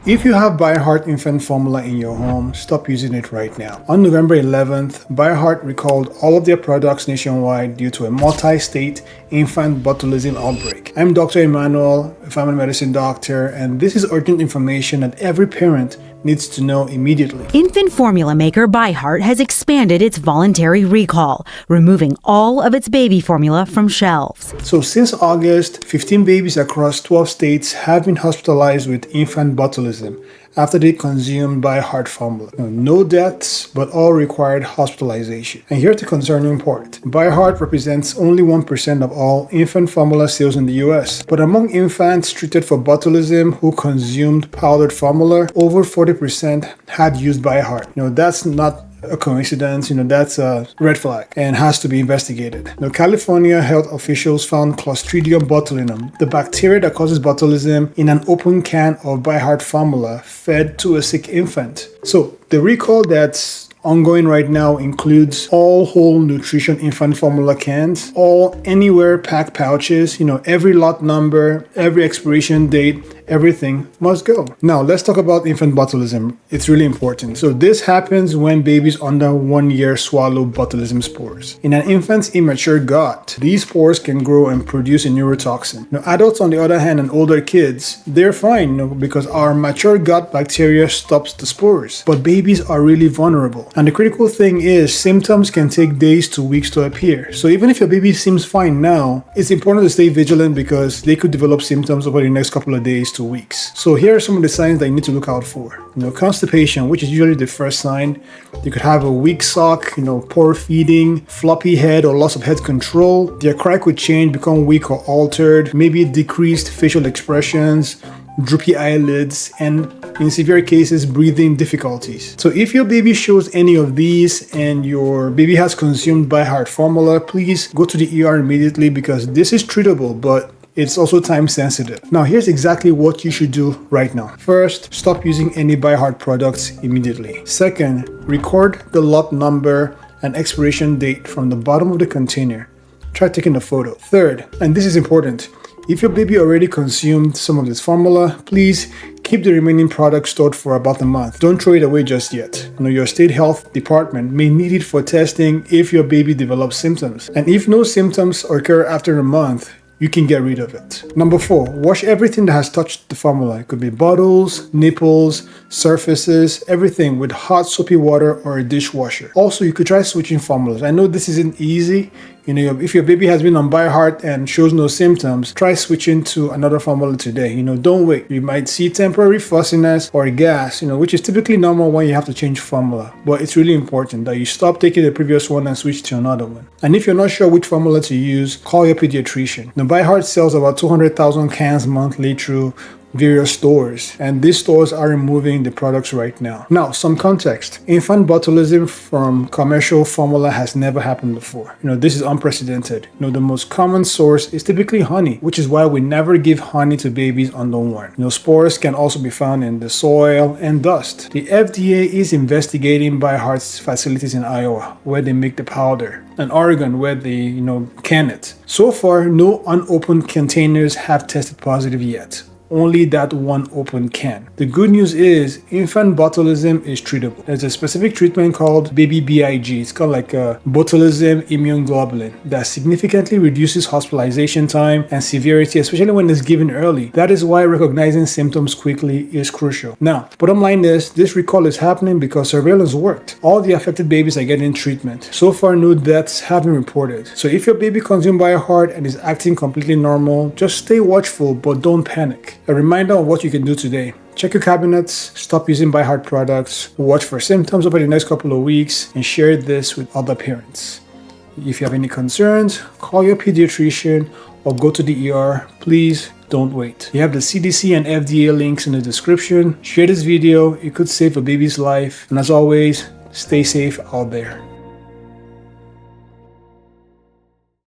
If you have ByHeart infant formula in your home, stop using it right now. On November 11th, ByHeart recalled all of their products nationwide due to a multi-state infant botulism outbreak. I'm Dr. Emmanuel, a family medicine doctor, and this is urgent information that every parent needs to know immediately. Infant formula maker ByHeart has expanded its voluntary recall, removing all of its baby formula from shelves. So since August, 15 babies across 12 states have been hospitalized with infant botulism after they consumed ByHeart formula. No deaths, but all required hospitalization. And here's the concerning part. ByHeart represents only 1% of all infant formula sales in the US. But among infants treated for botulism who consumed powdered formula, over 40% had used ByHeart. That's not a coincidence, that's a red flag and has to be investigated. California health officials found Clostridium botulinum, the bacteria that causes botulism, in an open can of ByHeart formula fed to a sick infant. So the recall that's ongoing right now includes all whole nutrition infant formula cans, all anywhere packed pouches, every lot number, every expiration date, everything must go. Now let's talk about infant botulism. It's really important. So this happens when babies under 1 year swallow botulism spores. In an infant's immature gut, these spores can grow and produce a neurotoxin. Adults on the other hand and older kids, they're fine because our mature gut bacteria stops the spores. But babies are really vulnerable. And the critical thing is symptoms can take days to weeks to appear. So even if your baby seems fine now, it's important to stay vigilant because they could develop symptoms over the next couple of days to weeks. So here are some of the signs that you need to look out for. Constipation, which is usually the first sign. You could have a weak suck, poor feeding, floppy head or loss of head control. Their cry could change, become weak or altered, maybe decreased facial expressions, droopy eyelids, and in severe cases, breathing difficulties. So if your baby shows any of these and your baby has consumed ByHeart formula, please go to the ER immediately because this is treatable, but it's also time sensitive. Now, here's exactly what you should do right now. First, stop using any ByHeart products immediately. Second, record the lot number and expiration date from the bottom of the container. Try taking a photo. Third, and this is important, if your baby already consumed some of this formula, please keep the remaining product stored for about a month. Don't throw it away just yet. Your state health department may need it for testing if your baby develops symptoms. And if no symptoms occur after a month, you can get rid of it. Number 4, wash everything that has touched the formula. It could be bottles, nipples, surfaces, everything with hot soapy water or a dishwasher. Also, you could try switching formulas. I know this isn't easy. If your baby has been on ByHeart and shows no symptoms, try switching to another formula today. Don't wait. You might see temporary fussiness or gas, which is typically normal when you have to change formula. But it's really important that you stop taking the previous one and switch to another one. And if you're not sure which formula to use, call your pediatrician. ByHeart sells about 200,000 cans monthly through various stores, and these stores are removing the products right now. Now, some context. Infant botulism from commercial formula has never happened before. This is unprecedented. The most common source is typically honey, which is why we never give honey to babies under 1. Spores can also be found in the soil and dust. The FDA is investigating ByHeart's facilities in Iowa, where they make the powder, and Oregon, where they, can it. So far, no unopened containers have tested positive yet. Only that one open can. The good news is infant botulism is treatable. There's a specific treatment called baby BIG. It's called like a botulism immune globulin that significantly reduces hospitalization time and severity, especially when it's given early. That is why recognizing symptoms quickly is crucial. Now, bottom line is this recall is happening because surveillance worked. All the affected babies are getting treatment. So far, no deaths have been reported. So if your baby consumed ByHeart and is acting completely normal, just stay watchful, but don't panic. A reminder of what you can do today. Check your cabinets, stop using ByHeart products, watch for symptoms over the next couple of weeks, and share this with other parents. If you have any concerns, call your pediatrician or go to the ER. Please don't wait. You have the CDC and FDA links in the description. Share this video. It could save a baby's life. And as always, stay safe out there.